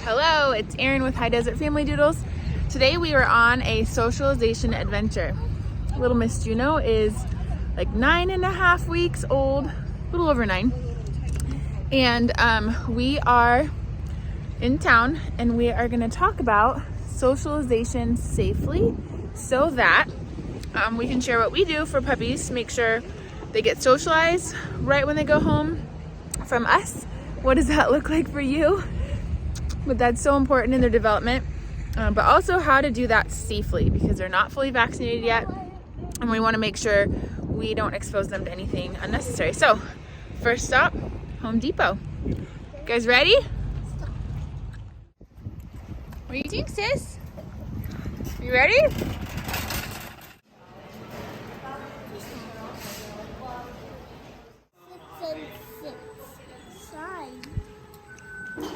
Hello, it's Erin with High Desert Family Doodles. Today we are on a socialization adventure. Little Miss Juno is like 9.5 weeks old, a little over 9. And we are in town and we are gonna talk about socialization safely so that we can share what we do for puppies to make sure they get socialized right when they go home from us. What does that look like for you? But that's so important in their development, but also how to do that safely because they're not fully vaccinated yet and we want to make sure we don't expose them to anything unnecessary. So first stop, Home Depot. You guys ready? What do you think, sis? You ready?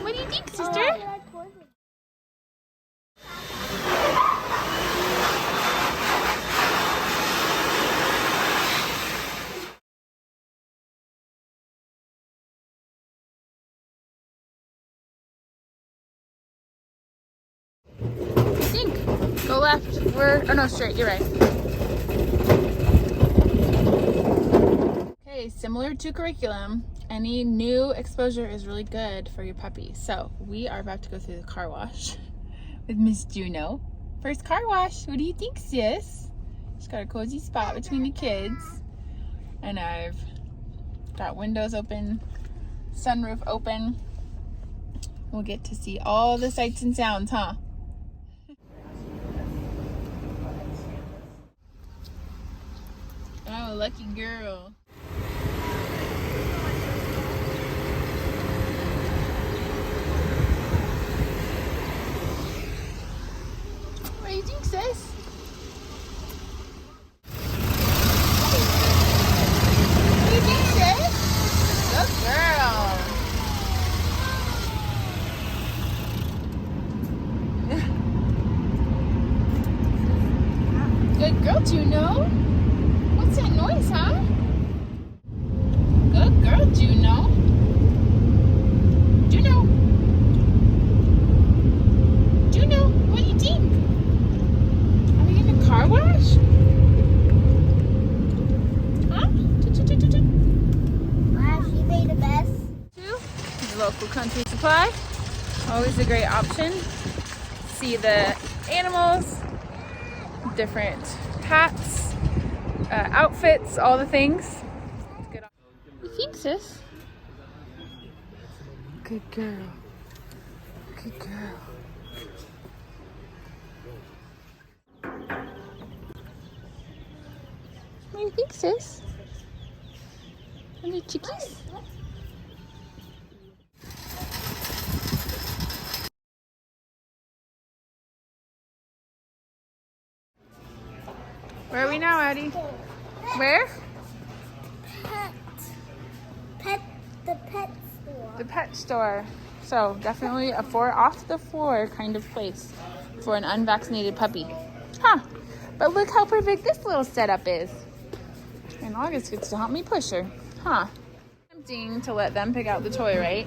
What do you think, sister? Think. Go left. Oh no, straight. You're right. Okay, similar to curriculum, any new exposure is really good for your puppy. So we are about to go through the car wash with Miss Juno. First car wash. What do you think, sis? She's got a cozy spot between the kids, and I've got windows open, sunroof open. We'll get to see all the sights and sounds, huh? Oh, lucky girl. What do you think, sis? What do you think, sis? Good girl. Good girl, Juno. What's that noise, huh? Good girl, Juno. Juno. Juno, what do you think? Are we in a car wash? Huh? Wow, she made the best. The local country supply. Always a great option. See the animals, different hats, outfits, all the things. Good. You think, sis? Good girl. Good girl. What do you think, sis? Any chickies? Where are we now, Addie? Where? The pet store. The pet store. So definitely a off the floor kind of place for an unvaccinated puppy. Huh. But look how perfect this little setup is. And August gets to help me push her. Huh. Tempting to let them pick out the toy, right?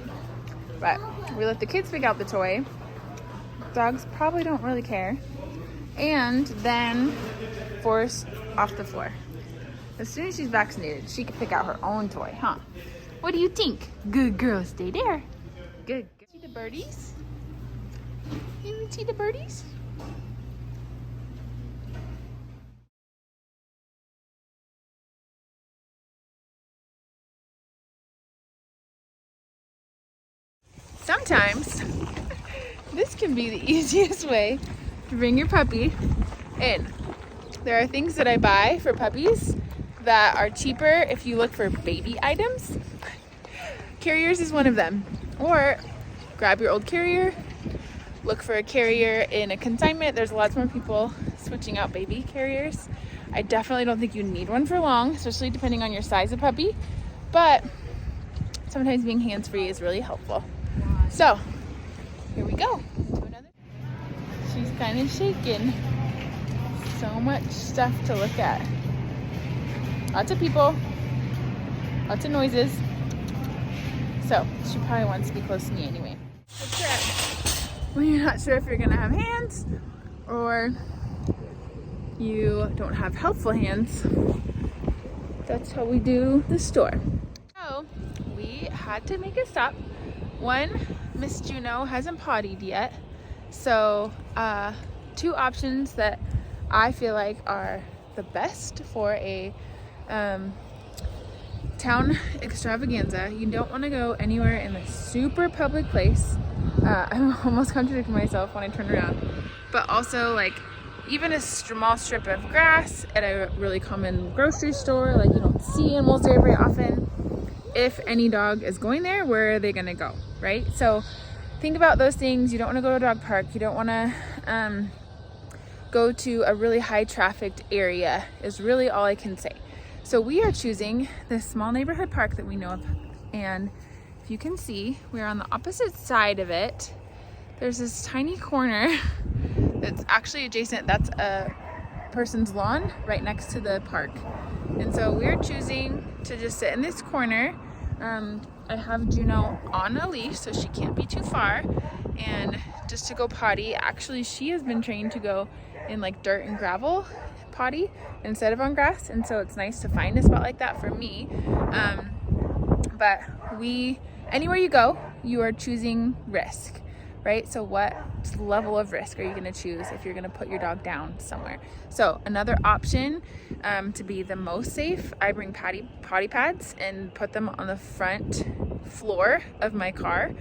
But we let the kids pick out the toy. Dogs probably don't really care. And then force off the floor. As soon as she's vaccinated, she can pick out her own toy, huh? What do you think? Good girl, stay there. Good. See the birdies? You see the birdies? Sometimes this can be the easiest way to bring your puppy in. There are things that I buy for puppies that are cheaper if you look for baby items. Carriers is one of them. Or grab your old carrier, look for a carrier in a consignment. There's lots more people switching out baby carriers. I definitely don't think you need one for long, especially depending on your size of puppy, but sometimes being hands-free is really helpful. So here we go. She's kind of shaking. So much stuff to look at. Lots of people, lots of noises. So she probably wants to be close to me anyway. What's that? when you're not sure if you're gonna have hands or you don't have helpful hands. That's how we do the store. So we had to make a stop. One, Miss Juno hasn't pottied yet. So two options that I feel like are the best for a town extravaganza. You don't want to go anywhere in a super public place. I'm almost contradicting myself when I turn around. But also, like, even a small strip of grass at a really common grocery store, like, you don't see animals there very often. If any dog is going there, where are they gonna go, right? So think about those things. You don't want to go to a dog park. You don't want to go to a really high trafficked area is really all I can say. So we are choosing this small neighborhood park that we know of, and if you can see, we're on the opposite side of it. There's this tiny corner that's actually adjacent. That's a person's lawn right next to the park. And so we're choosing to just sit in this corner. I have Juno on a leash so she can't be too far, and just to go potty. Actually, she has been trained to go in like dirt and gravel potty instead of on grass, and so it's nice to find a spot like that for me. But anywhere you go, you are choosing risk, right? So what level of risk are you going to choose if you're going to put your dog down somewhere? So another option, to be the most safe, I bring potty pads and put them on the front floor of my car.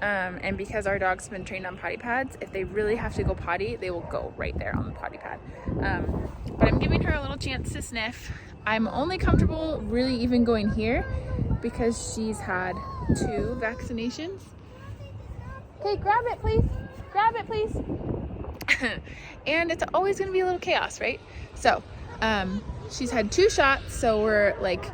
And because our dog's been trained on potty pads, if they really have to go potty, they will go right there on the potty pad. But I'm giving her a little chance to sniff. I'm only comfortable really even going here because she's had 2 vaccinations. Okay, grab it, please. Grab it, please. And it's always going to be a little chaos, right? So she's had 2 shots, so we're like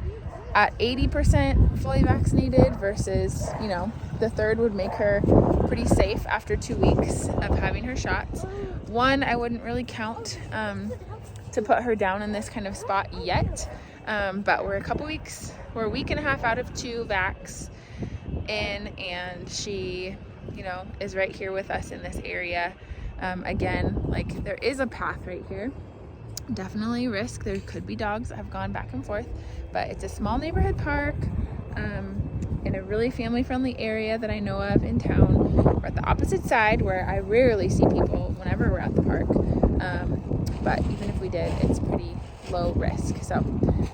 at 80% fully vaccinated versus, you know, the 3rd would make her pretty safe after 2 weeks of having her shots. 1, I wouldn't really count to put her down in this kind of spot yet, but we're a week and a half out of 2 vax in, and she, you know, is right here with us in this area. Again, like, there is a path right here. Definitely risk. There could be dogs that have gone back and forth, but it's a small neighborhood park in a really family-friendly area that I know of in town. We're at the opposite side where I rarely see people whenever we're at the park, but even if we did, it's pretty low risk. So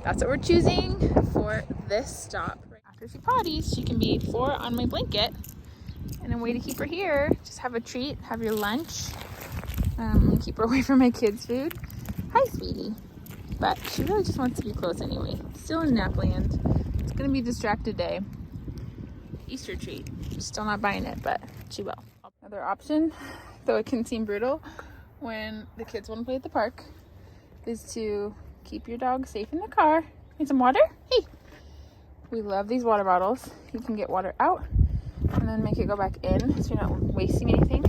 that's what we're choosing for this stop. After she potties, she can be 4 on my blanket, and a way to keep her here, just have a treat, have your lunch, keep her away from my kids' food. Hi, sweetie. But she really just wants to be close anyway. Still in nap land. It's gonna be a distracted day. Easter treat. Still not buying it, but she will. Another option, though it can seem brutal when the kids want to play at the park, is to keep your dog safe in the car. Need some water? Hey! We love these water bottles. You can get water out and then make it go back in so you're not wasting anything.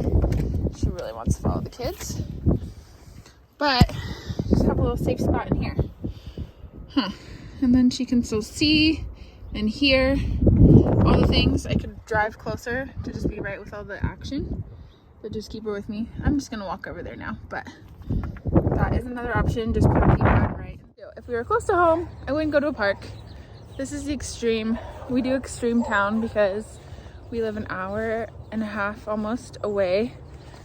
She really wants to follow the kids. But just have a little safe spot in here. And then she can still see and hear all the things. I could drive closer to just be right with all the action, but just keep her with me. I'm just gonna walk over there now, but that is another option. Just put a keypad right. If we were close to home, I wouldn't go to a park. This is the extreme. We do extreme town because we live an hour and a half almost away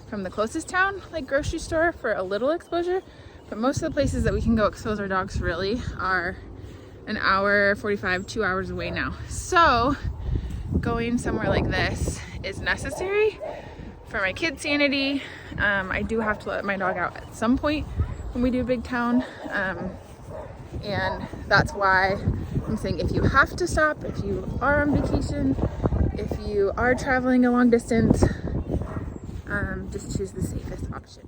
from the closest town, like grocery store, for a little exposure. But most of the places that we can go expose our dogs really are an hour, 45, 2 hours away now. So going somewhere like this is necessary for my kids' sanity. I do have to let my dog out at some point when we do big town. And that's why I'm saying, if you have to stop, if you are on vacation, if you are traveling a long distance, just choose the safest option.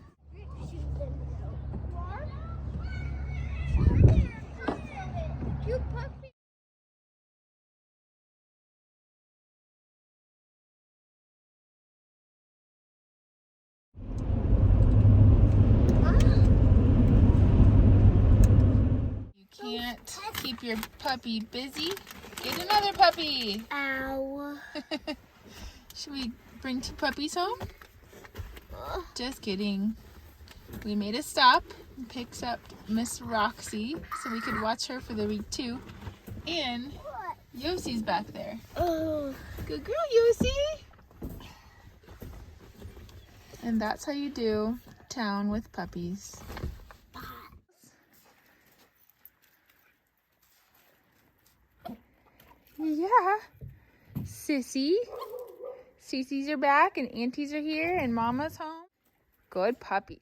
You can't keep your puppy busy. Get another puppy. Ow. Should we bring 2 puppies home? Just kidding. We made a stop and picked up Miss Roxy so we could watch her for the week 2. And Yossi's back there. Oh. Good girl, Yossi. And that's how you do town with puppies. Yeah. Sissy. Sissies are back and aunties are here and mama's home. Good puppies.